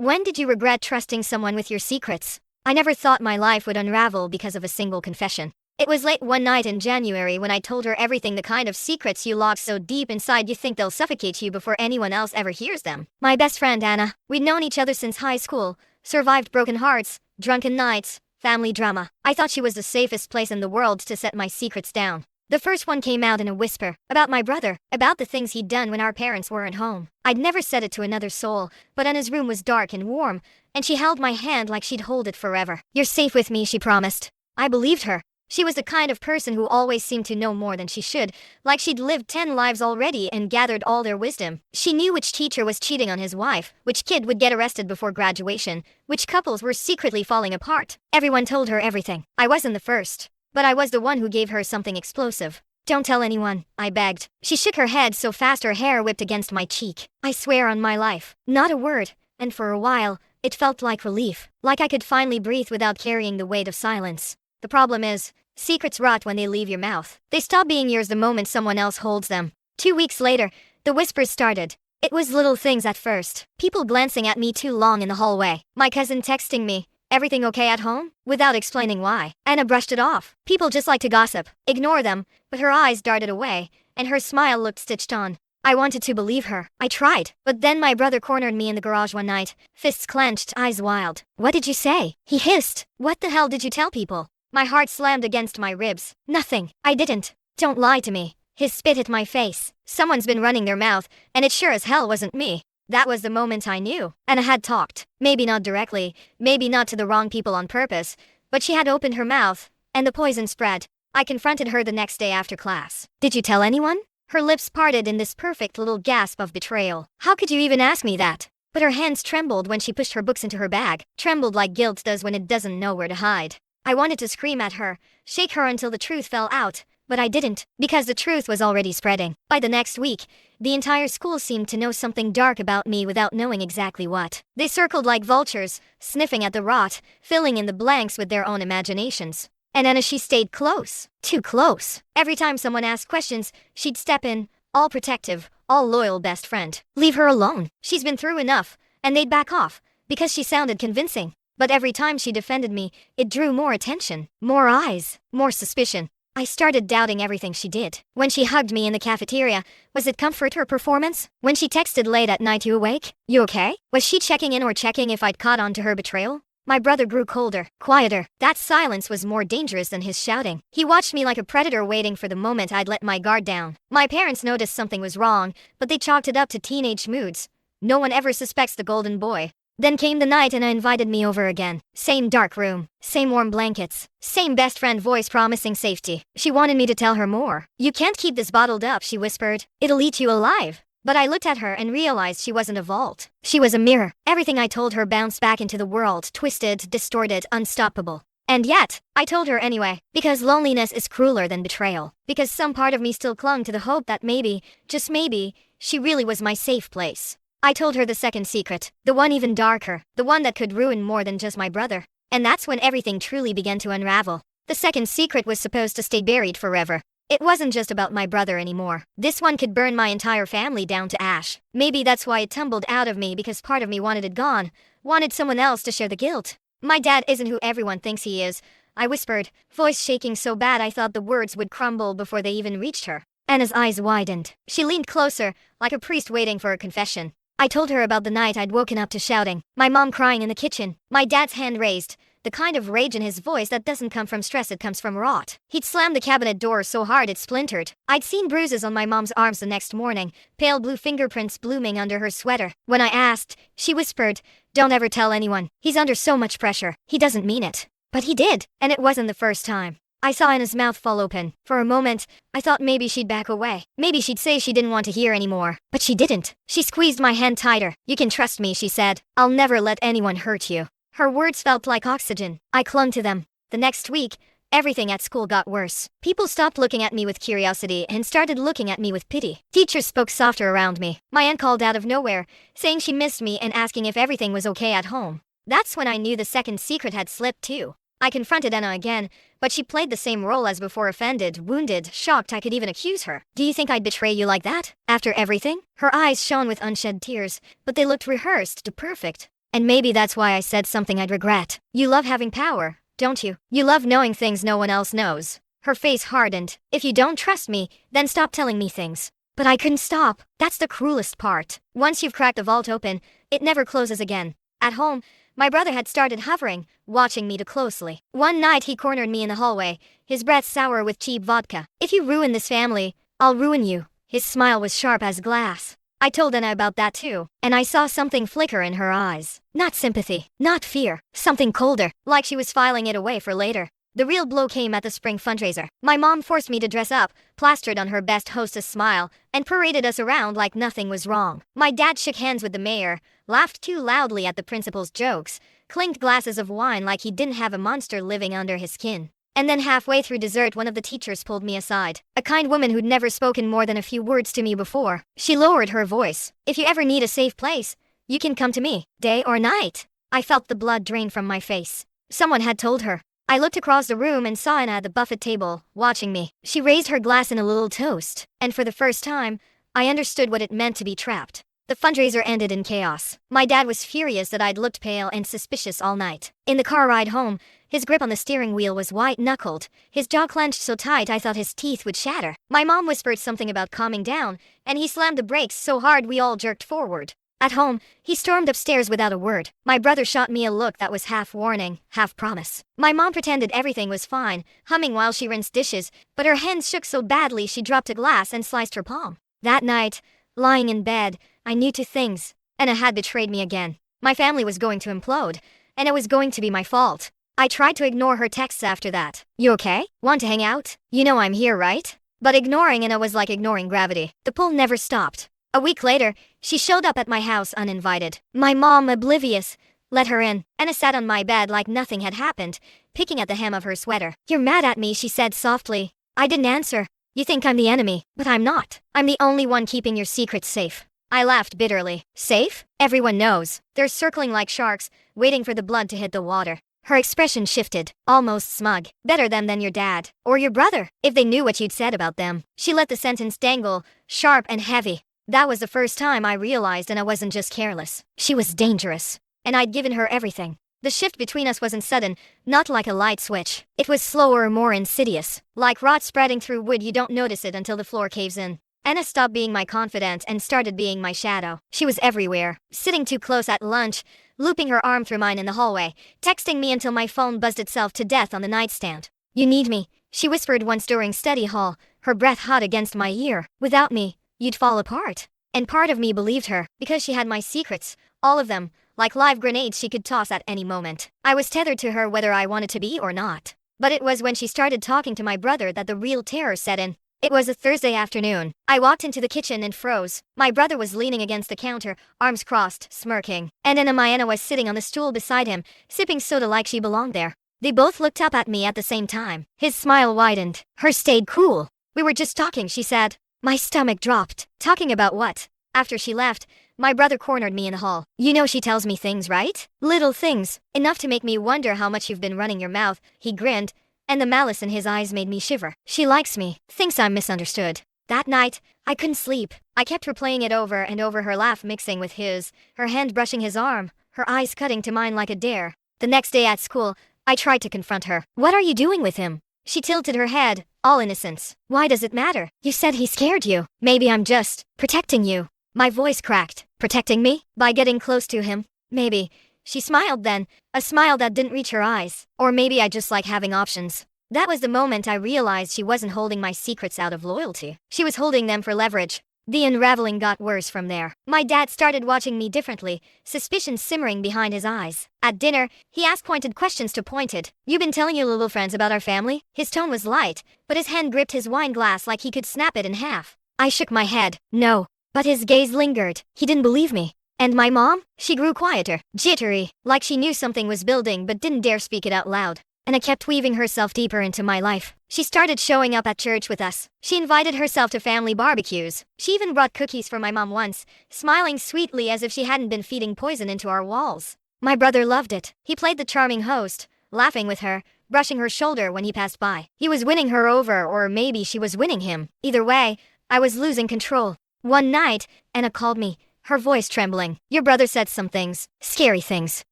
When did you regret trusting someone with your secrets? I never thought my life would unravel because of a single confession. It was late one night in January when I told her everything, the kind of secrets you lock so deep inside you think they'll suffocate you before anyone else ever hears them. My best friend Anna, we'd known each other since high school, survived broken hearts, drunken nights, family drama. I thought she was the safest place in the world to set my secrets down. The first one came out in a whisper, about my brother, about the things he'd done when our parents weren't home. I'd never said it to another soul, but Anna's room was dark and warm, and she held my hand like she'd hold it forever. "You're safe with me," she promised. I believed her. She was the kind of person who always seemed to know more than she should, like she'd lived 10 lives already and gathered all their wisdom. She knew which teacher was cheating on his wife, which kid would get arrested before graduation, which couples were secretly falling apart. Everyone told her everything. I wasn't the first. But I was the one who gave her something explosive. "Don't tell anyone," I begged. She shook her head so fast her hair whipped against my cheek. "I swear on my life, not a word," and for a while, it felt like relief, like I could finally breathe without carrying the weight of silence. The problem is, secrets rot when they leave your mouth. They stop being yours the moment someone else holds them. 2 weeks later, the whispers started. It was little things at first. People glancing at me too long in the hallway. My cousin texting me, "Everything okay at home?" without explaining why. Anna brushed it off. People just like to gossip. Ignore them. But her eyes darted away, and her smile looked stitched on. I wanted to believe her. I tried. But then my brother cornered me in the garage one night, fists clenched, eyes wild. "What did you say?" he hissed. "What the hell did you tell people?" My heart slammed against my ribs. "Nothing. I didn't." "Don't lie to me." His spit hit my face. Someone's been running their mouth, and it sure as hell wasn't me. That was the moment I knew. Anna had talked. Maybe not directly, maybe not to the wrong people on purpose, but she had opened her mouth, and the poison spread. I confronted her the next day after class. "Did you tell anyone?" Her lips parted in this perfect little gasp of betrayal. "How could you even ask me that?" But her hands trembled when she pushed her books into her bag, trembled like guilt does when it doesn't know where to hide. I wanted to scream at her, shake her until the truth fell out, but I didn't, because the truth was already spreading. By the next week, the entire school seemed to know something dark about me without knowing exactly what. They circled like vultures, sniffing at the rot, filling in the blanks with their own imaginations. And Anna, she stayed close. Too close. Every time someone asked questions, she'd step in, all protective, all loyal best friend. Leave her alone. She's been through enough. And they'd back off, because she sounded convincing. But every time she defended me, it drew more attention, more eyes, more suspicion. I started doubting everything she did. When she hugged me in the cafeteria, was it comfort or performance? When she texted late at night, "You awake? You okay?" Was she checking in or checking if I'd caught on to her betrayal? My brother grew colder, quieter. That silence was more dangerous than his shouting. He watched me like a predator waiting for the moment I'd let my guard down. My parents noticed something was wrong, but they chalked it up to teenage moods. No one ever suspects the golden boy. Then came the night Anna invited me over again. Same dark room, same warm blankets, same best friend voice promising safety. She wanted me to tell her more. "You can't keep this bottled up," she whispered. "It'll eat you alive." But I looked at her and realized she wasn't a vault. She was a mirror. Everything I told her bounced back into the world, twisted, distorted, unstoppable. And yet, I told her anyway, because loneliness is crueler than betrayal. Because some part of me still clung to the hope that maybe, just maybe, she really was my safe place. I told her the second secret, the one even darker, the one that could ruin more than just my brother. And that's when everything truly began to unravel. The second secret was supposed to stay buried forever. It wasn't just about my brother anymore. This one could burn my entire family down to ash. Maybe that's why it tumbled out of me, because part of me wanted it gone, wanted someone else to share the guilt. "My dad isn't who everyone thinks he is," I whispered, voice shaking so bad I thought the words would crumble before they even reached her. Anna's eyes widened. She leaned closer, like a priest waiting for a confession. I told her about the night I'd woken up to shouting, my mom crying in the kitchen, my dad's hand raised, the kind of rage in his voice that doesn't come from stress, it comes from rot. He'd slammed the cabinet door so hard it splintered. I'd seen bruises on my mom's arms the next morning, pale blue fingerprints blooming under her sweater. When I asked, she whispered, "Don't ever tell anyone. He's under so much pressure. He doesn't mean it." But he did, and it wasn't the first time. I saw Anna's mouth fall open. For a moment, I thought maybe she'd back away. Maybe she'd say she didn't want to hear anymore. But she didn't. She squeezed my hand tighter. "You can trust me," she said. "I'll never let anyone hurt you." Her words felt like oxygen. I clung to them. The next week, everything at school got worse. People stopped looking at me with curiosity and started looking at me with pity. Teachers spoke softer around me. My aunt called out of nowhere, saying she missed me and asking if everything was okay at home. That's when I knew the second secret had slipped too. I confronted Anna again, but she played the same role as before, offended, wounded, shocked I could even accuse her. "Do you think I'd betray you like that? After everything?" Her eyes shone with unshed tears, but they looked rehearsed, perfect. And maybe that's why I said something I'd regret. You love having power, don't you? You love knowing things no one else knows. Her face hardened. If you don't trust me, then stop telling me things. But I couldn't stop. That's the cruelest part. Once you've cracked a vault open, it never closes again. At home, my brother had started hovering, watching me too closely. One night he cornered me in the hallway, his breath sour with cheap vodka. If you ruin this family, I'll ruin you. His smile was sharp as glass. I told Anna about that too, and I saw something flicker in her eyes. Not sympathy, not fear, something colder, like she was filing it away for later. The real blow came at the spring fundraiser. My mom forced me to dress up, plastered on her best hostess smile, and paraded us around like nothing was wrong. My dad shook hands with the mayor, laughed too loudly at the principal's jokes, clinked glasses of wine like he didn't have a monster living under his skin. And then halfway through dessert, one of the teachers pulled me aside. A kind woman who'd never spoken more than a few words to me before. She lowered her voice. If you ever need a safe place, you can come to me, day or night. I felt the blood drain from my face. Someone had told her. I looked across the room and saw Anna at the buffet table, watching me. She raised her glass in a little toast, and for the first time, I understood what it meant to be trapped. The fundraiser ended in chaos. My dad was furious that I'd looked pale and suspicious all night. In the car ride home, his grip on the steering wheel was white-knuckled, his jaw clenched so tight I thought his teeth would shatter. My mom whispered something about calming down, and he slammed the brakes so hard we all jerked forward. At home, he stormed upstairs without a word. My brother shot me a look that was half warning, half promise. My mom pretended everything was fine, humming while she rinsed dishes, but her hands shook so badly she dropped a glass and sliced her palm. That night, lying in bed, I knew two things. Anna had betrayed me again. My family was going to implode, and it was going to be my fault. I tried to ignore her texts after that. You okay? Want to hang out? You know I'm here, right? But ignoring Anna was like ignoring gravity. The pull never stopped. A week later, she showed up at my house uninvited. My mom, oblivious, let her in. Anna sat on my bed like nothing had happened, picking at the hem of her sweater. You're mad at me, she said softly. I didn't answer. You think I'm the enemy, but I'm not. I'm the only one keeping your secrets safe. I laughed bitterly. Safe? Everyone knows. They're circling like sharks, waiting for the blood to hit the water. Her expression shifted, almost smug. Better them than your dad. Or your brother, if they knew what you'd said about them. She let the sentence dangle, sharp and heavy. That was the first time I realized Anna wasn't just careless. She was dangerous. And I'd given her everything. The shift between us wasn't sudden, not like a light switch. It was slower, more insidious. Like rot spreading through wood, you don't notice it until the floor caves in. Anna stopped being my confidant and started being my shadow. She was everywhere, sitting too close at lunch, looping her arm through mine in the hallway, texting me until my phone buzzed itself to death on the nightstand. You need me, she whispered once during study hall, her breath hot against my ear. Without me, you'd fall apart. And part of me believed her, because she had my secrets, all of them, like live grenades she could toss at any moment. I was tethered to her whether I wanted to be or not. But it was when she started talking to my brother that the real terror set in. It was a Thursday afternoon. I walked into the kitchen and froze. My brother was leaning against the counter, arms crossed, smirking. And Anna was sitting on the stool beside him, sipping soda like she belonged there. They both looked up at me at the same time. His smile widened. Hers stayed cool. We were just talking, she said. My stomach dropped. Talking about what? After she left, my brother cornered me in the hall. You know she tells me things, right? Little things. Enough to make me wonder how much you've been running your mouth. He grinned, and the malice in his eyes made me shiver. She likes me, thinks I'm misunderstood. That night, I couldn't sleep. I kept replaying it over and over, her laugh mixing with his, her hand brushing his arm, her eyes cutting to mine like a dare. The next day at school, I tried to confront her. What are you doing with him? She tilted her head, all innocence. Why does it matter? You said he scared you. Maybe I'm just protecting you. My voice cracked. Protecting me? By getting close to him? Maybe. She smiled then, a smile that didn't reach her eyes. Or maybe I just like having options. That was the moment I realized she wasn't holding my secrets out of loyalty. She was holding them for leverage. The unraveling got worse from there. My dad started watching me differently, suspicion simmering behind his eyes. At dinner, he asked pointed questions to pointed. You been telling your little friends about our family? His tone was light, but his hand gripped his wine glass like he could snap it in half. I shook my head. No. But his gaze lingered. He didn't believe me. And my mom? She grew quieter, jittery, like she knew something was building but didn't dare speak it out loud. Anna kept weaving herself deeper into my life. She started showing up at church with us. She invited herself to family barbecues. She even brought cookies for my mom once, smiling sweetly as if she hadn't been feeding poison into our walls. My brother loved it. He played the charming host, laughing with her, brushing her shoulder when he passed by. He was winning her over, or maybe she was winning him. Either way, I was losing control. One night, Anna called me, her voice trembling. Your brother said some things. Scary things.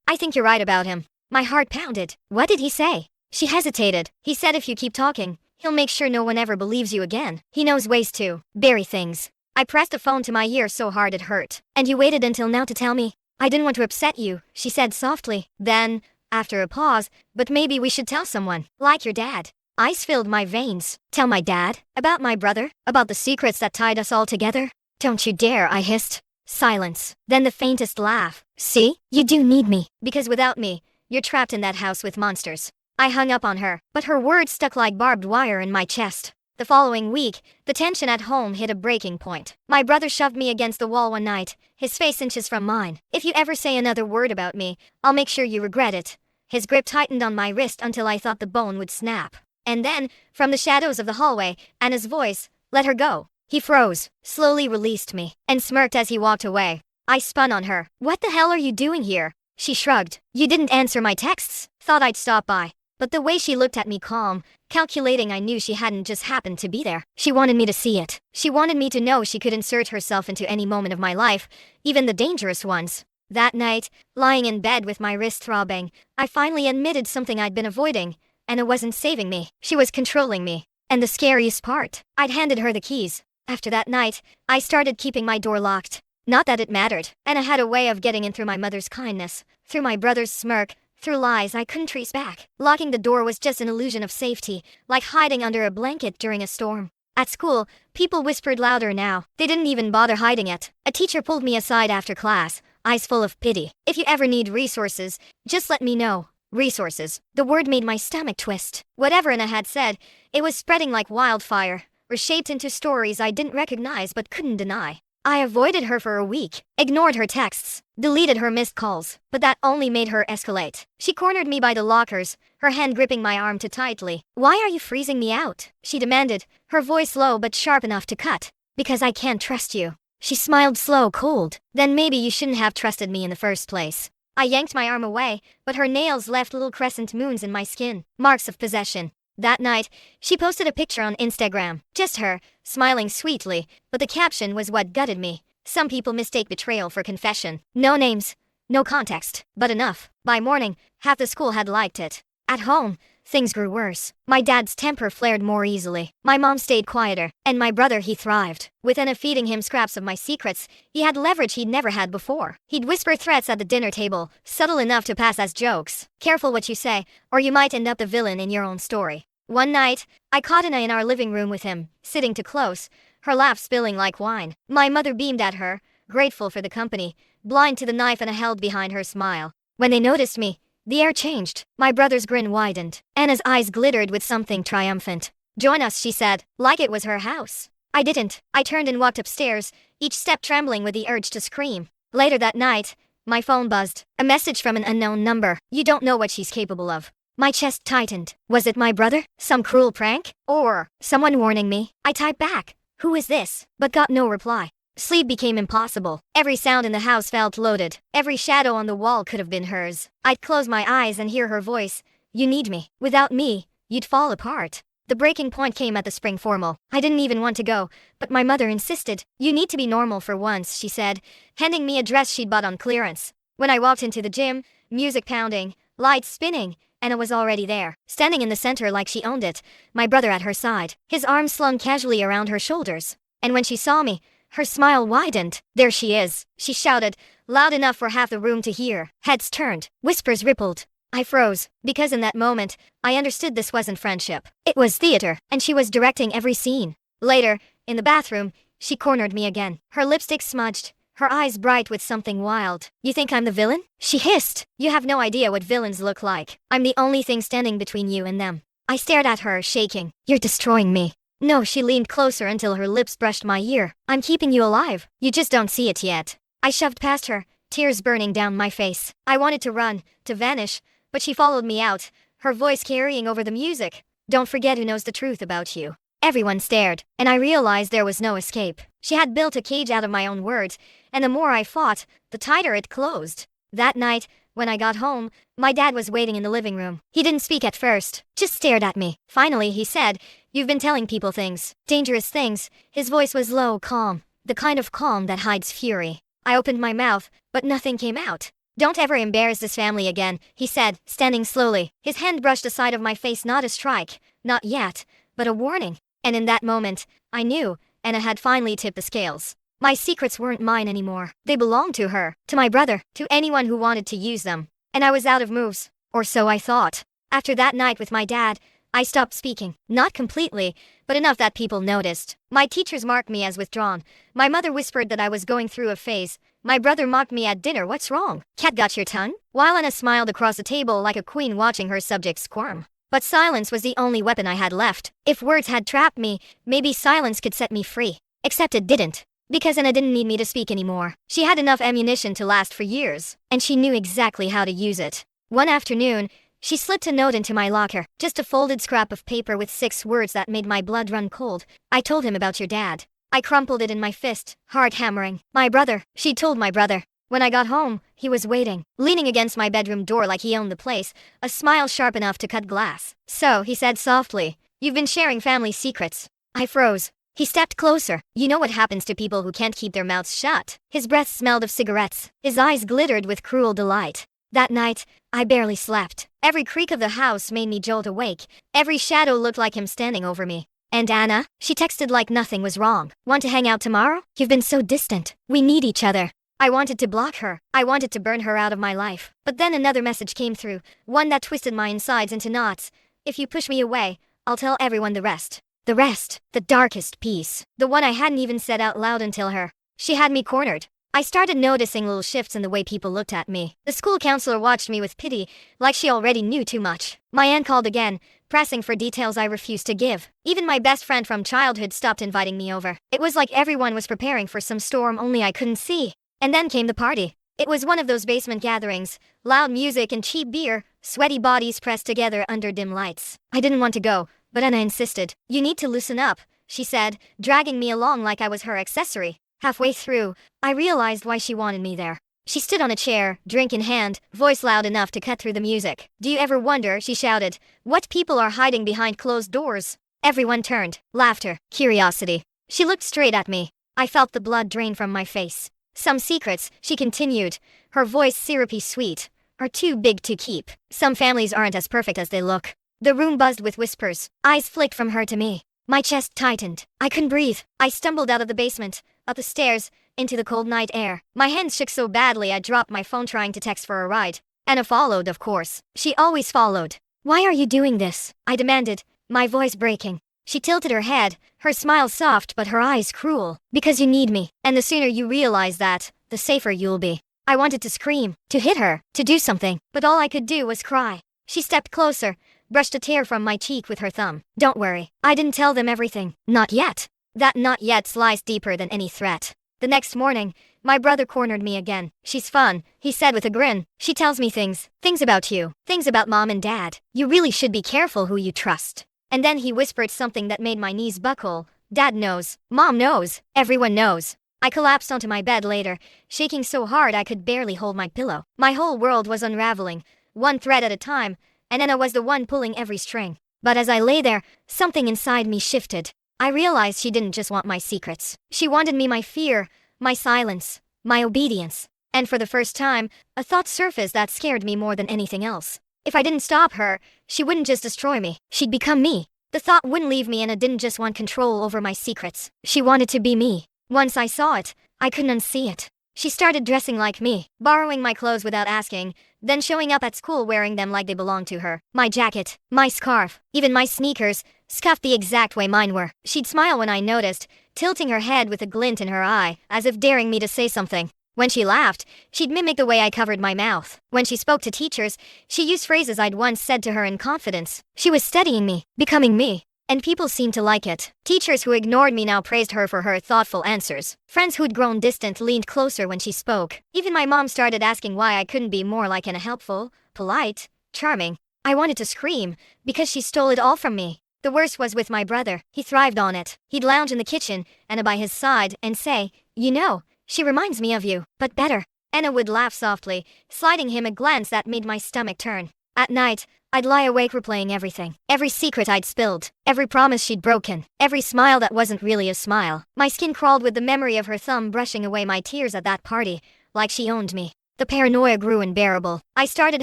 I think you're right about him. My heart pounded. What did he say? She hesitated. He said if you keep talking, he'll make sure no one ever believes you again. He knows ways to bury things. I pressed the phone to my ear so hard it hurt. And you waited until now to tell me? I didn't want to upset you, she said softly. Then, after a pause, but maybe we should tell someone, like your dad. Ice filled my veins. Tell my dad? About my brother? About the secrets that tied us all together? Don't you dare, I hissed. Silence. Then the faintest laugh. See? You do need me. Because without me, you're trapped in that house with monsters. I hung up on her, but her words stuck like barbed wire in my chest. The following week, the tension at home hit a breaking point. My brother shoved me against the wall one night, his face inches from mine. If you ever say another word about me, I'll make sure you regret it. His grip tightened on my wrist until I thought the bone would snap. And then, from the shadows of the hallway, Anna's voice, let her go. He froze, slowly released me, and smirked as he walked away. I spun on her. What the hell are you doing here? She shrugged. You didn't answer my texts. Thought I'd stop by. But the way she looked at me calm, calculating, I knew she hadn't just happened to be there. She wanted me to see it. She wanted me to know she could insert herself into any moment of my life, even the dangerous ones. That night, lying in bed with my wrist throbbing, I finally admitted something I'd been avoiding, and it wasn't saving me. She was controlling me. And the scariest part, I'd handed her the keys. After that night, I started keeping my door locked. Not that it mattered, and I had a way of getting in through my mother's kindness, through my brother's smirk, through lies I couldn't trace back. Locking the door was just an illusion of safety, like hiding under a blanket during a storm. At school, people whispered louder now. They didn't even bother hiding it. A teacher pulled me aside after class, eyes full of pity. If you ever need resources, just let me know. Resources. The word made my stomach twist. Whatever Anna had said, it was spreading like wildfire, reshaped into stories I didn't recognize but couldn't deny. I avoided her for a week, ignored her texts, deleted her missed calls, but that only made her escalate. She cornered me by the lockers, her hand gripping my arm too tightly. Why are you freezing me out? She demanded, her voice low but sharp enough to cut. Because I can't trust you. She smiled slow, cold. Then maybe you shouldn't have trusted me in the first place. I yanked my arm away, but her nails left little crescent moons in my skin, marks of possession. That night, she posted a picture on Instagram, just her, smiling sweetly, but the caption was what gutted me. Some people mistake betrayal for confession. No names, no context, but enough. By morning, half the school had liked it. At home, things grew worse. My dad's temper flared more easily. My mom stayed quieter, and my brother, he thrived. With Anna feeding him scraps of my secrets, he had leverage he'd never had before. He'd whisper threats at the dinner table, subtle enough to pass as jokes. Careful what you say, or you might end up the villain in your own story. One night, I caught Anna in our living room with him, sitting too close, her laugh spilling like wine. My mother beamed at her, grateful for the company, blind to the knife Anna held behind her smile. When they noticed me, the air changed. My brother's grin widened. Anna's eyes glittered with something triumphant. Join us, she said, like it was her house. I didn't. I turned and walked upstairs, each step trembling with the urge to scream. Later that night, my phone buzzed. A message from an unknown number. You don't know what she's capable of. My chest tightened. Was it my brother? Some cruel prank? Or someone warning me? I typed back, "Who is this?" but got no reply. Sleep became impossible. Every sound in the house felt loaded. Every shadow on the wall could have been hers. I'd close my eyes and hear her voice. You need me. Without me, you'd fall apart. The breaking point came at the spring formal. I didn't even want to go, but my mother insisted. You need to be normal for once, she said, handing me a dress she'd bought on clearance. When I walked into the gym, music pounding, lights spinning, Anna was already there, standing in the center like she owned it, my brother at her side, his arms slung casually around her shoulders. And when she saw me, her smile widened. There she is, she shouted, loud enough for half the room to hear. Heads turned, whispers rippled. I froze, because in that moment, I understood this wasn't friendship. It was theater, and she was directing every scene. Later, in the bathroom, she cornered me again, her lipstick smudged, her eyes bright with something wild. You think I'm the villain? She hissed. You have no idea what villains look like. I'm the only thing standing between you and them. I stared at her, shaking. You're destroying me. No, she leaned closer until her lips brushed my ear. I'm keeping you alive. You just don't see it yet. I shoved past her, tears burning down my face. I wanted to run, to vanish, but she followed me out, her voice carrying over the music. Don't forget who knows the truth about you. Everyone stared, and I realized there was no escape. She had built a cage out of my own words, and the more I fought, the tighter it closed. That night, when I got home, my dad was waiting in the living room. He didn't speak at first, just stared at me. Finally, he said, "You've been telling people things, dangerous things." His voice was low, calm, the kind of calm that hides fury. I opened my mouth, but nothing came out. Don't ever embarrass this family again, he said, standing slowly. His hand brushed the side of my face, not a strike, not yet, but a warning. And in that moment, I knew Anna had finally tipped the scales. My secrets weren't mine anymore. They belonged to her, to my brother, to anyone who wanted to use them. And I was out of moves. Or so I thought. After that night with my dad, I stopped speaking. Not completely, but enough that people noticed. My teachers marked me as withdrawn. My mother whispered that I was going through a phase. My brother mocked me at dinner. What's wrong? Cat got your tongue? While Anna smiled across the table like a queen watching her subjects squirm. But silence was the only weapon I had left. If words had trapped me, maybe silence could set me free. Except it didn't. Because Anna didn't need me to speak anymore. She had enough ammunition to last for years, and she knew exactly how to use it. One afternoon, she slipped a note into my locker, just a folded scrap of paper with 6 words that made my blood run cold. I told him about your dad. I crumpled it in my fist, heart hammering. My brother, she told my brother. When I got home, he was waiting, leaning against my bedroom door like he owned the place, a smile sharp enough to cut glass. So, he said softly, you've been sharing family secrets. I froze. He stepped closer. You know what happens to people who can't keep their mouths shut. His breath smelled of cigarettes. His eyes glittered with cruel delight. That night, I barely slept. Every creak of the house made me jolt awake. Every shadow looked like him standing over me. And Anna? She texted like nothing was wrong. Want to hang out tomorrow? You've been so distant. We need each other. I wanted to block her. I wanted to burn her out of my life. But then another message came through, one that twisted my insides into knots. If you push me away, I'll tell everyone the rest. The rest. The darkest piece. The one I hadn't even said out loud until her. She had me cornered. I started noticing little shifts in the way people looked at me. The school counselor watched me with pity, like she already knew too much. My aunt called again, pressing for details I refused to give. Even my best friend from childhood stopped inviting me over. It was like everyone was preparing for some storm only I couldn't see. And then came the party. It was one of those basement gatherings, loud music and cheap beer, sweaty bodies pressed together under dim lights. I didn't want to go, but Anna insisted. You need to loosen up, she said, dragging me along like I was her accessory. Halfway through, I realized why she wanted me there. She stood on a chair, drink in hand, voice loud enough to cut through the music. Do you ever wonder, she shouted, what people are hiding behind closed doors? Everyone turned. Laughter. Curiosity. She looked straight at me. I felt the blood drain from my face. Some secrets, she continued, her voice syrupy sweet, are too big to keep. Some families aren't as perfect as they look. The room buzzed with whispers. Eyes flicked from her to me. My chest tightened. I couldn't breathe. I stumbled out of the basement, up the stairs, into the cold night air. My hands shook so badly I dropped my phone trying to text for a ride. Anna followed, of course. She always followed. Why are you doing this? I demanded, my voice breaking. She tilted her head, her smile soft but her eyes cruel. Because you need me, and the sooner you realize that, the safer you'll be. I wanted to scream, to hit her, to do something, but all I could do was cry. She stepped closer, brushed a tear from my cheek with her thumb. Don't worry, I didn't tell them everything. Not yet. That not yet sliced deeper than any threat. The next morning, my brother cornered me again. She's fun, he said with a grin. She tells me things about you, things about mom and dad. You really should be careful who you trust. And then he whispered something that made my knees buckle. Dad knows. Mom knows. Everyone knows. I collapsed onto my bed later, shaking so hard I could barely hold my pillow. My whole world was unraveling, one thread at a time, and Anna was the one pulling every string. But as I lay there, something inside me shifted. I realized she didn't just want my secrets. She wanted me, my fear, my silence, my obedience. And for the first time, a thought surfaced that scared me more than anything else. If I didn't stop her, she wouldn't just destroy me. She'd become me. The thought wouldn't leave me, and I didn't just want control over my secrets. She wanted to be me. Once I saw it, I couldn't unsee it. She started dressing like me, borrowing my clothes without asking, then showing up at school wearing them like they belonged to her. My jacket, my scarf, even my sneakers, scuffed the exact way mine were. She'd smile when I noticed, tilting her head with a glint in her eye, as if daring me to say something. When she laughed, she'd mimic the way I covered my mouth. When she spoke to teachers, she used phrases I'd once said to her in confidence. She was studying me, becoming me. And people seemed to like it. Teachers who ignored me now praised her for her thoughtful answers. Friends who'd grown distant leaned closer when she spoke. Even my mom started asking why I couldn't be more like Anna, helpful, polite, charming. I wanted to scream, because she stole it all from me. The worst was with my brother. He thrived on it. He'd lounge in the kitchen, Anna by his side, and say, you know, she reminds me of you, but better. Anna would laugh softly, sliding him a glance that made my stomach turn. At night, I'd lie awake replaying everything. Every secret I'd spilled, every promise she'd broken, every smile that wasn't really a smile. My skin crawled with the memory of her thumb brushing away my tears at that party, like she owned me. The paranoia grew unbearable. I started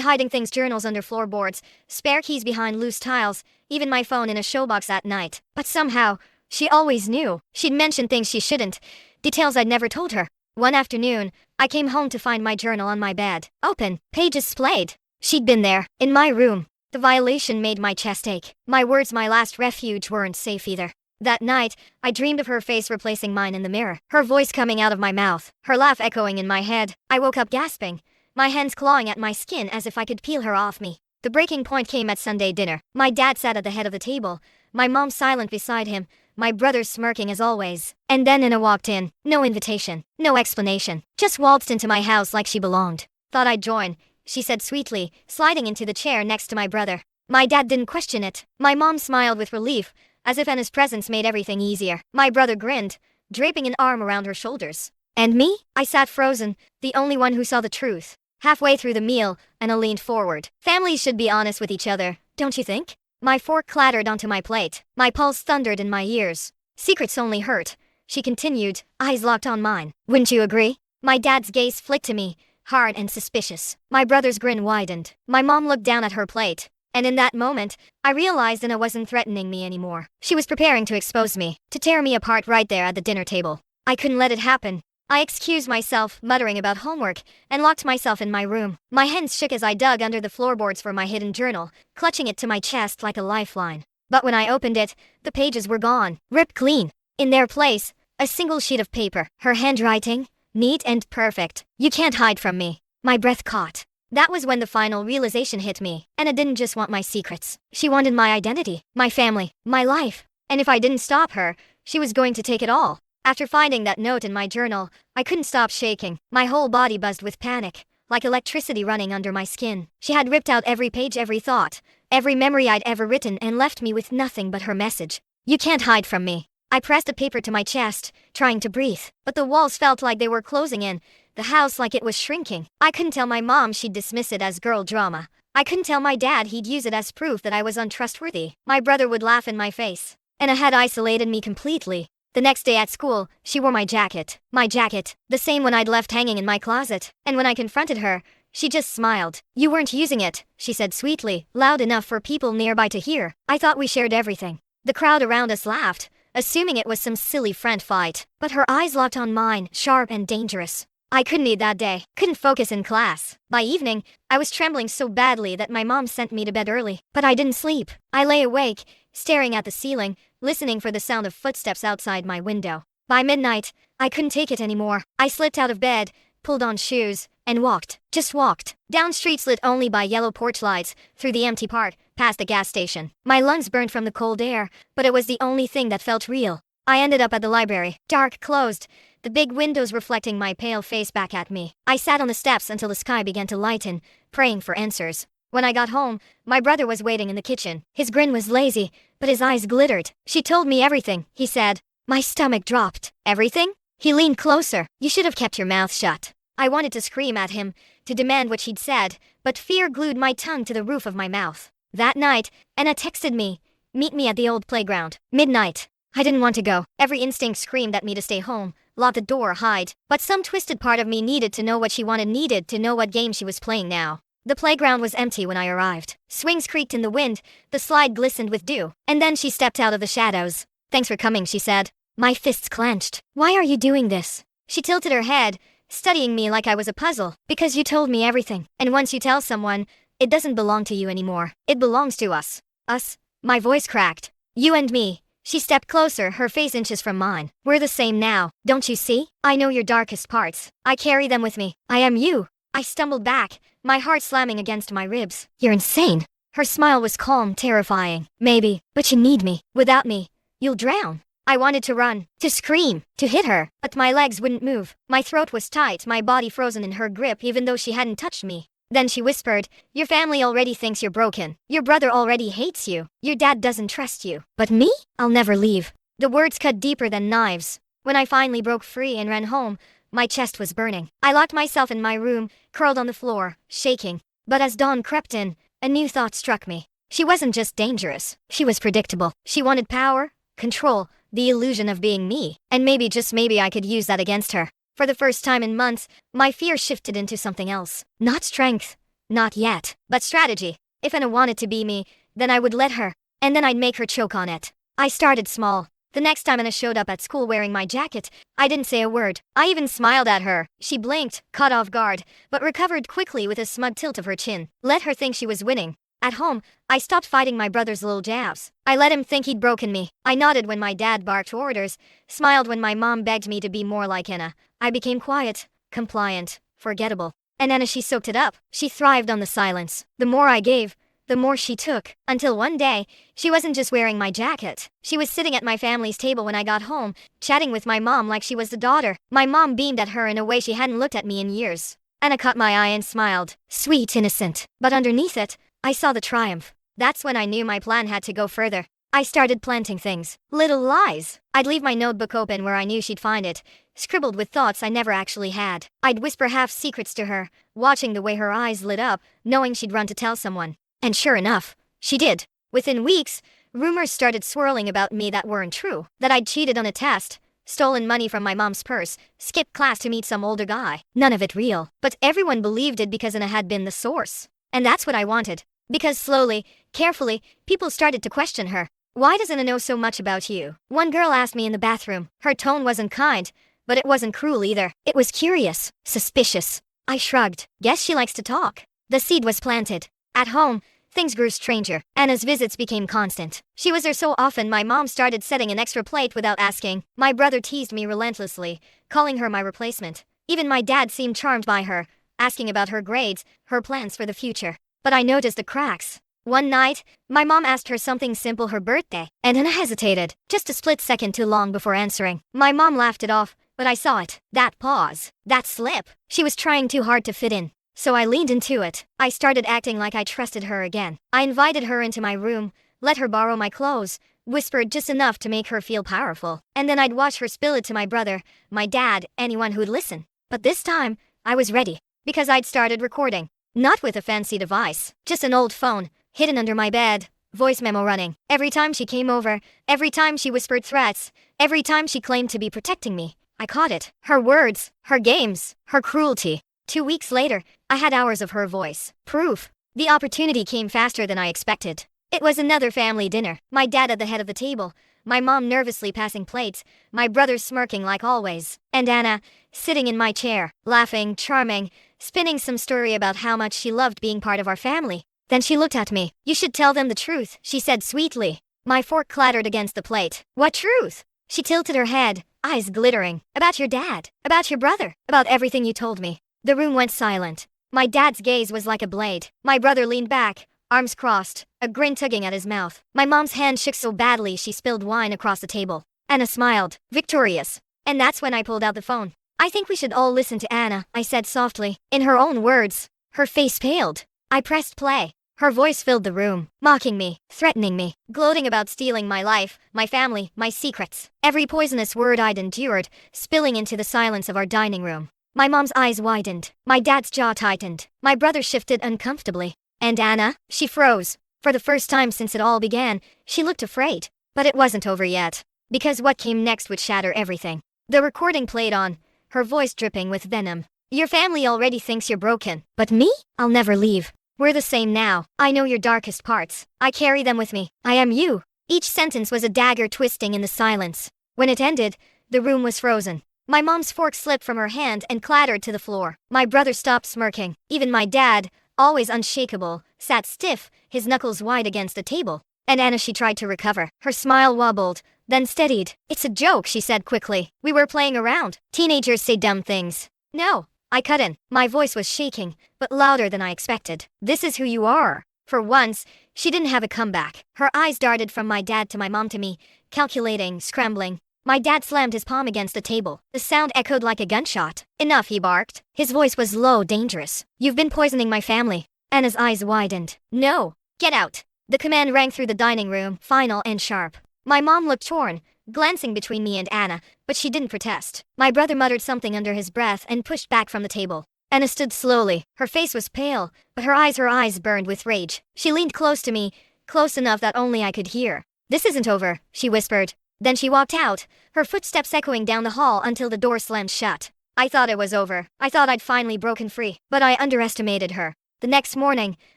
hiding things, journals under floorboards, spare keys behind loose tiles, even my phone in a showbox at night. But somehow, she always knew. She'd mention things she shouldn't, details I'd never told her. One afternoon, I came home to find my journal on my bed, open, pages splayed. She'd been there, in my room. The violation made my chest ache. My words, my last refuge, weren't safe either. That night, I dreamed of her face replacing mine in the mirror, her voice coming out of my mouth, her laugh echoing in my head. I woke up gasping, my hands clawing at my skin as if I could peel her off me. The breaking point came at Sunday dinner. My dad sat at the head of the table, my mom silent beside him, my brothers smirking as always. And then Anna walked in, no invitation, no explanation, just waltzed into my house like she belonged. Thought I'd join, she said sweetly, sliding into the chair next to my brother. My dad didn't question it. My mom smiled with relief, as if Anna's presence made everything easier. My brother grinned, draping an arm around her shoulders. And me? I sat frozen, the only one who saw the truth. Halfway through the meal, Anna leaned forward. Families should be honest with each other, don't you think? My fork clattered onto my plate. My pulse thundered in my ears. Secrets only hurt, she continued, eyes locked on mine. Wouldn't you agree? My dad's gaze flicked to me, hard and suspicious. My brother's grin widened. My mom looked down at her plate. And in that moment, I realized Anna wasn't threatening me anymore. She was preparing to expose me, to tear me apart right there at the dinner table. I couldn't let it happen. I excused myself, muttering about homework, and locked myself in my room. My hands shook as I dug under the floorboards for my hidden journal, clutching it to my chest like a lifeline. But when I opened it, the pages were gone, ripped clean. In their place, a single sheet of paper, her handwriting, neat and perfect. You can't hide from me. My breath caught. That was when the final realization hit me. Anna didn't just want my secrets. She wanted my identity, my family, my life. And if I didn't stop her, she was going to take it all. After finding that note in my journal, I couldn't stop shaking. My whole body buzzed with panic, like electricity running under my skin. She had ripped out every page, every thought, every memory I'd ever written, and left me with nothing but her message. You can't hide from me. I pressed the paper to my chest, trying to breathe, but the walls felt like they were closing in, the house like it was shrinking. I couldn't tell my mom she'd dismiss it as girl drama. I couldn't tell my dad he'd use it as proof that I was untrustworthy. My brother would laugh in my face. Anna had isolated me completely. The next day at school, she wore my jacket, the same one I'd left hanging in my closet. And when I confronted her, she just smiled. You weren't using it, she said sweetly, loud enough for people nearby to hear. I thought we shared everything. The crowd around us laughed, assuming it was some silly friend fight. But her eyes locked on mine, sharp and dangerous. I couldn't eat that day, couldn't focus in class. By evening, I was trembling so badly that my mom sent me to bed early. But I didn't sleep. I lay awake, staring at the ceiling, listening for the sound of footsteps outside my window. By midnight, I couldn't take it anymore. I slipped out of bed, pulled on shoes, and walked, just walked, down streets lit only by yellow porch lights, through the empty park, past the gas station. My lungs burned from the cold air, but it was the only thing that felt real. I ended up at the library, dark, closed, the big windows reflecting my pale face back at me. I sat on the steps until the sky began to lighten, praying for answers. When I got home, my brother was waiting in the kitchen. His grin was lazy, but his eyes glittered. She told me everything, he said. My stomach dropped. Everything? He leaned closer. You should have kept your mouth shut. I wanted to scream at him, to demand what she'd said, but fear glued my tongue to the roof of my mouth. That night, Anna texted me, meet me at the old playground. Midnight. I didn't want to go. Every instinct screamed at me to stay home, lock the door, hide. But some twisted part of me needed to know what she wanted, needed to know what game she was playing now. The playground was empty when I arrived. Swings creaked in the wind, the slide glistened with dew. And then she stepped out of the shadows. Thanks for coming, she said. My fists clenched. Why are you doing this? She tilted her head, studying me like I was a puzzle. Because you told me everything. And once you tell someone, it doesn't belong to you anymore. It belongs to us. Us? My voice cracked. You and me. She stepped closer, her face inches from mine. We're the same now. Don't you see? I know your darkest parts. I carry them with me. I am you. I stumbled back, my heart slamming against my ribs. You're insane. Her smile was calm, terrifying. Maybe, but you need me. Without me, you'll drown. I wanted to run, to scream, to hit her, but my legs wouldn't move. My throat was tight, my body frozen in her grip even though she hadn't touched me. Then she whispered, your family already thinks you're broken. Your brother already hates you. Your dad doesn't trust you. But me? I'll never leave. The words cut deeper than knives. When I finally broke free and ran home, my chest was burning. I locked myself in my room, curled on the floor, shaking. But as dawn crept in, a new thought struck me. She wasn't just dangerous, she was predictable. She wanted power, control, the illusion of being me, and maybe, just maybe, I could use that against her. For the first time in months, my fear shifted into something else. Not strength, not yet, but strategy. If Anna wanted to be me, then I would let her, and then I'd make her choke on it. I started small. The next time Anna showed up at school wearing my jacket, I didn't say a word. I even smiled at her. She blinked, caught off guard, but recovered quickly with a smug tilt of her chin. Let her think she was winning. At home, I stopped fighting my brother's little jabs. I let him think he'd broken me. I nodded when my dad barked orders, smiled when my mom begged me to be more like Anna. I became quiet, compliant, forgettable. And Anna, she soaked it up. She thrived on the silence. The more I gave, the more she took. Until one day, she wasn't just wearing my jacket. She was sitting at my family's table when I got home, chatting with my mom like she was the daughter. My mom beamed at her in a way she hadn't looked at me in years. Anna caught my eye and smiled. Sweet, innocent. But underneath it, I saw the triumph. That's when I knew my plan had to go further. I started planting things. Little lies. I'd leave my notebook open where I knew she'd find it, scribbled with thoughts I never actually had. I'd whisper half secrets to her, watching the way her eyes lit up, knowing she'd run to tell someone. And sure enough, she did. Within weeks, rumors started swirling about me that weren't true. That I'd cheated on a test, stolen money from my mom's purse, skipped class to meet some older guy. None of it real. But everyone believed it because Anna had been the source. And that's what I wanted. Because slowly, carefully, people started to question her. Why does Anna know so much about you? One girl asked me in the bathroom. Her tone wasn't kind, but it wasn't cruel either. It was curious, suspicious. I shrugged. Guess she likes to talk. The seed was planted. At home, things grew stranger. Anna's visits became constant. She was there so often my mom started setting an extra plate without asking. My brother teased me relentlessly, calling her my replacement. Even my dad seemed charmed by her, asking about her grades, her plans for the future. But I noticed the cracks. One night, my mom asked her something simple, her birthday, and Anna hesitated, just a split second too long before answering. My mom laughed it off, but I saw it. That pause, that slip. She was trying too hard to fit in. So I leaned into it. I started acting like I trusted her again. I invited her into my room, let her borrow my clothes, whispered just enough to make her feel powerful. And then I'd watch her spill it to my brother, my dad, anyone who'd listen. But this time, I was ready. Because I'd started recording. Not with a fancy device, just an old phone, hidden under my bed, voice memo running. Every time she came over, every time she whispered threats, every time she claimed to be protecting me, I caught it. Her words, her games, her cruelty. 2 weeks later, I had hours of her voice. Proof. The opportunity came faster than I expected. It was another family dinner. My dad at the head of the table, my mom nervously passing plates, my brother smirking like always, and Anna, sitting in my chair, laughing, charming, spinning some story about how much she loved being part of our family. Then she looked at me. You should tell them the truth, she said sweetly. My fork clattered against the plate. What truth? She tilted her head, eyes glittering. About your dad, about your brother, about everything you told me. The room went silent. My dad's gaze was like a blade. My brother leaned back, arms crossed, a grin tugging at his mouth. My mom's hand shook so badly she spilled wine across the table. Anna smiled, victorious. And that's when I pulled out the phone. I think we should all listen to Anna, I said softly. In her own words. Her face paled. I pressed play. Her voice filled the room, mocking me, threatening me, gloating about stealing my life, my family, my secrets. Every poisonous word I'd endured, spilling into the silence of our dining room. My mom's eyes widened. My dad's jaw tightened. My brother shifted uncomfortably. And Anna? She froze. For the first time since it all began, she looked afraid. But it wasn't over yet. Because what came next would shatter everything. The recording played on, her voice dripping with venom. Your family already thinks you're broken. But me? I'll never leave. We're the same now. I know your darkest parts. I carry them with me. I am you. Each sentence was a dagger twisting in the silence. When it ended, the room was frozen. My mom's fork slipped from her hand and clattered to the floor. My brother stopped smirking. Even my dad, always unshakable, sat stiff, his knuckles wide against the table. And Anna, she tried to recover. Her smile wobbled, then steadied. It's a joke, she said quickly. We were playing around. Teenagers say dumb things. No. I cut in. My voice was shaking, but louder than I expected. This is who you are. For once, she didn't have a comeback. Her eyes darted from my dad to my mom to me, calculating, scrambling. My dad slammed his palm against the table. The sound echoed like a gunshot. Enough, he barked. His voice was low, dangerous. You've been poisoning my family. Anna's eyes widened. No. Get out. The command rang through the dining room, final and sharp. My mom looked torn, glancing between me and Anna, but she didn't protest. My brother muttered something under his breath and pushed back from the table. Anna stood slowly. Her face was pale, but her eyes burned with rage. She leaned close to me, close enough that only I could hear. "This isn't over," she whispered. Then she walked out, her footsteps echoing down the hall until the door slammed shut. I thought it was over. I thought I'd finally broken free, but I underestimated her. The next morning,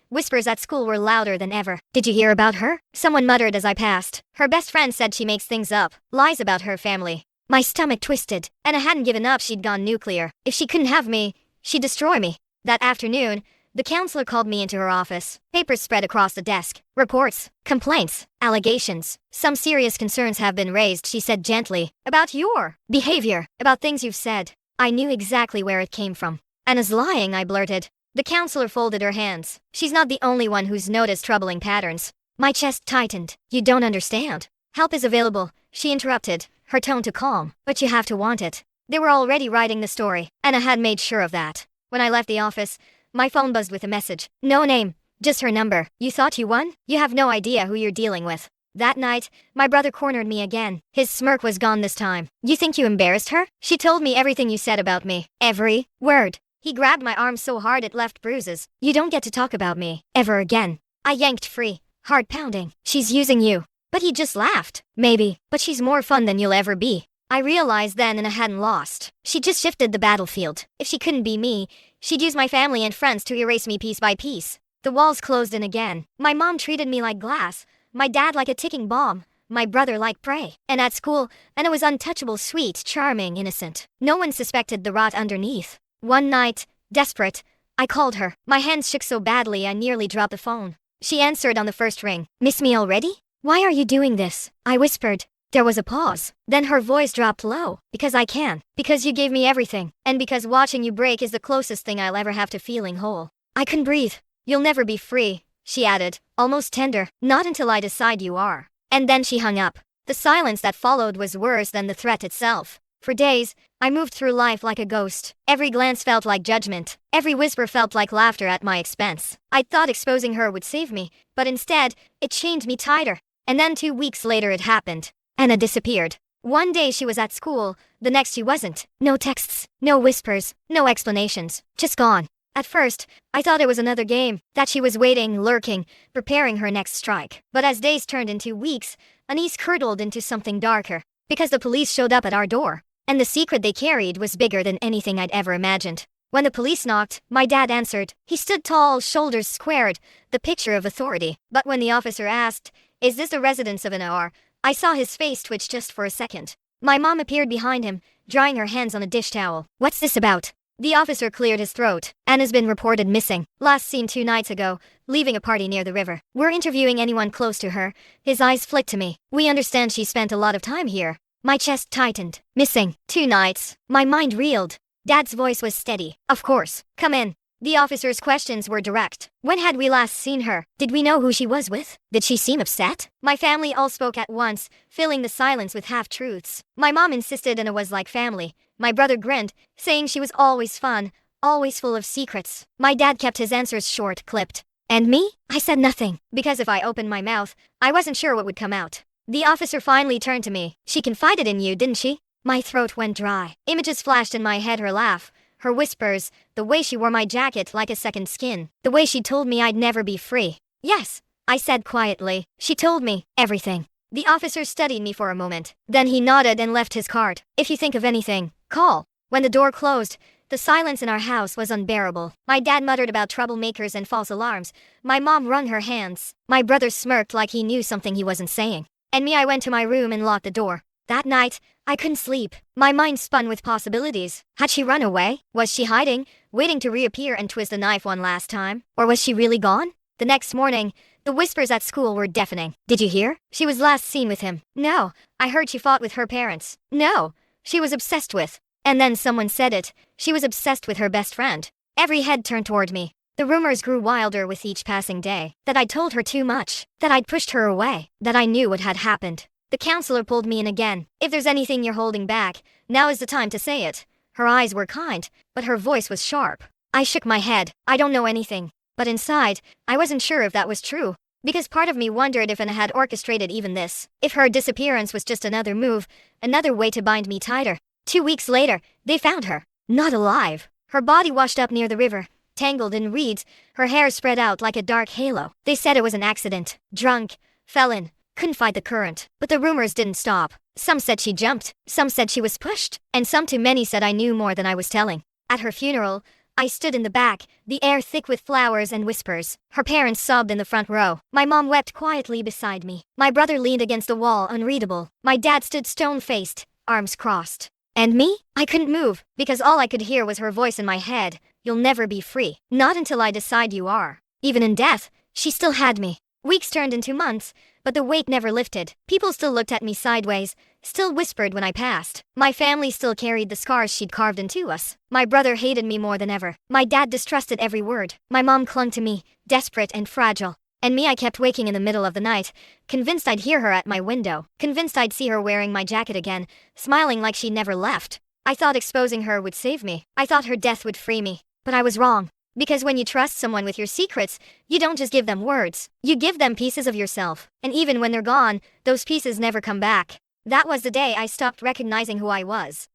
whispers at school were louder than ever. "Did you hear about her?" someone muttered as I passed. "Her best friend said she makes things up, lies about her family." My stomach twisted. Anna hadn't given up, she'd gone nuclear. If she couldn't have me, she'd destroy me. That afternoon, the counselor called me into her office. Papers spread across the desk. Reports, complaints, allegations. "Some serious concerns have been raised," she said gently. "About your behavior, about things you've said." I knew exactly where it came from. "Anna's lying," I blurted. The counselor folded her hands. "She's not the only one who's noticed troubling patterns." My chest tightened. "You don't understand. Help is available," she interrupted, her tone too calm. "But you have to want it." They were already writing the story. Anna had made sure of that. When I left the office, my phone buzzed with a message. No name, just her number. "You thought you won? You have no idea who you're dealing with." That night, my brother cornered me again. His smirk was gone this time. "You think you embarrassed her? She told me everything you said about me. Every word." He grabbed my arm so hard it left bruises. "You don't get to talk about me ever again." I yanked free, heart pounding. "She's using you." But he just laughed. "Maybe, but she's more fun than you'll ever be." I realized then Anna hadn't lost. She just shifted the battlefield. If she couldn't be me, she'd use my family and friends to erase me piece by piece. The walls closed in again. My mom treated me like glass, my dad like a ticking bomb, my brother like prey. And at school, Anna was untouchable, sweet, charming, innocent. No one suspected the rot underneath. One night, desperate, I called her. My hands shook so badly I nearly dropped the phone. She answered on the first ring. "Miss me already? Why are you doing this?" I whispered. There was a pause. Then her voice dropped low. "Because I can. Because you gave me everything. And because watching you break is the closest thing I'll ever have to feeling whole." I couldn't breathe. "You'll never be free," she added, almost tender. "Not until I decide you are." And then she hung up. The silence that followed was worse than the threat itself. For days, I moved through life like a ghost. Every glance felt like judgment. Every whisper felt like laughter at my expense. I thought exposing her would save me, but instead, it chained me tighter. And then 2 weeks later it happened. Anna disappeared. One day she was at school, the next she wasn't. No texts, no whispers, no explanations, just gone. At first, I thought it was another game, that she was waiting, lurking, preparing her next strike. But as days turned into weeks, unease curdled into something darker. Because the police showed up at our door. And the secret they carried was bigger than anything I'd ever imagined. When the police knocked, my dad answered. He stood tall, shoulders squared, the picture of authority. But when the officer asked, "Is this the residence of an OR?" I saw his face twitch just for a second. My mom appeared behind him, drying her hands on a dish towel. "What's this about?" The officer cleared his throat. "Anna's been reported missing. Last seen 2 nights ago, leaving a party near the river. We're interviewing anyone close to her." His eyes flicked to me. "We understand she spent a lot of time here." My chest tightened. Missing 2 nights. My mind reeled. Dad's voice was steady. "Of course. Come in." The officer's questions were direct. When had we last seen her? Did we know who she was with? Did she seem upset? My family all spoke at once, filling the silence with half-truths. My mom insisted Anna was like family. My brother grinned, saying she was always fun, always full of secrets. My dad kept his answers short, clipped. And me? I said nothing, because if I opened my mouth, I wasn't sure what would come out. The officer finally turned to me. "She confided in you, didn't she?" My throat went dry. Images flashed in my head, her laugh, her whispers, the way she wore my jacket like a second skin, the way she told me I'd never be free. "Yes," I said quietly. "She told me everything." The officer studied me for a moment. Then he nodded and left his card. "If you think of anything, call." When the door closed, the silence in our house was unbearable. My dad muttered about troublemakers and false alarms. My mom wrung her hands. My brother smirked like he knew something he wasn't saying. And me, I went to my room and locked the door. That night, I couldn't sleep. My mind spun with possibilities. Had she run away? Was she hiding, waiting to reappear and twist the knife one last time? Or was she really gone? The next morning, the whispers at school were deafening. "Did you hear? She was last seen with him." "No." "I heard she fought with her parents." "No." "She was obsessed with." And then someone said it. She was obsessed with her best friend. Every head turned toward me. The rumors grew wilder with each passing day. That I'd told her too much. That I'd pushed her away. That I knew what had happened. The counselor pulled me in again. "If there's anything you're holding back, now is the time to say it." Her eyes were kind, but her voice was sharp. I shook my head. "I don't know anything." But inside, I wasn't sure if that was true. Because part of me wondered if Anna had orchestrated even this. If her disappearance was just another move, another way to bind me tighter. 2 weeks later, they found her. Not alive. Her body washed up near the river, tangled in reeds, her hair spread out like a dark halo. They said it was an accident. Drunk. Fell in. Couldn't fight the current. But the rumors didn't stop. Some said she jumped, some said she was pushed, and some too many said I knew more than I was telling. At her funeral, I stood in the back, the air thick with flowers and whispers. Her parents sobbed in the front row. My mom wept quietly beside me. My brother leaned against the wall, unreadable. My dad stood stone-faced, arms crossed. And me? I couldn't move, because all I could hear was her voice in my head. You'll never be free. Not until I decide you are. Even in death, she still had me. Weeks turned into months, but the weight never lifted. People still looked at me sideways, still whispered when I passed. My family still carried the scars she'd carved into us. My brother hated me more than ever. My dad distrusted every word. My mom clung to me, desperate and fragile. And me, I kept waking in the middle of the night, convinced I'd hear her at my window, convinced I'd see her wearing my jacket again, smiling like she never left. I thought exposing her would save me. I thought her death would free me. But I was wrong. Because when you trust someone with your secrets, you don't just give them words. You give them pieces of yourself. And even when they're gone, those pieces never come back. That was the day I stopped recognizing who I was.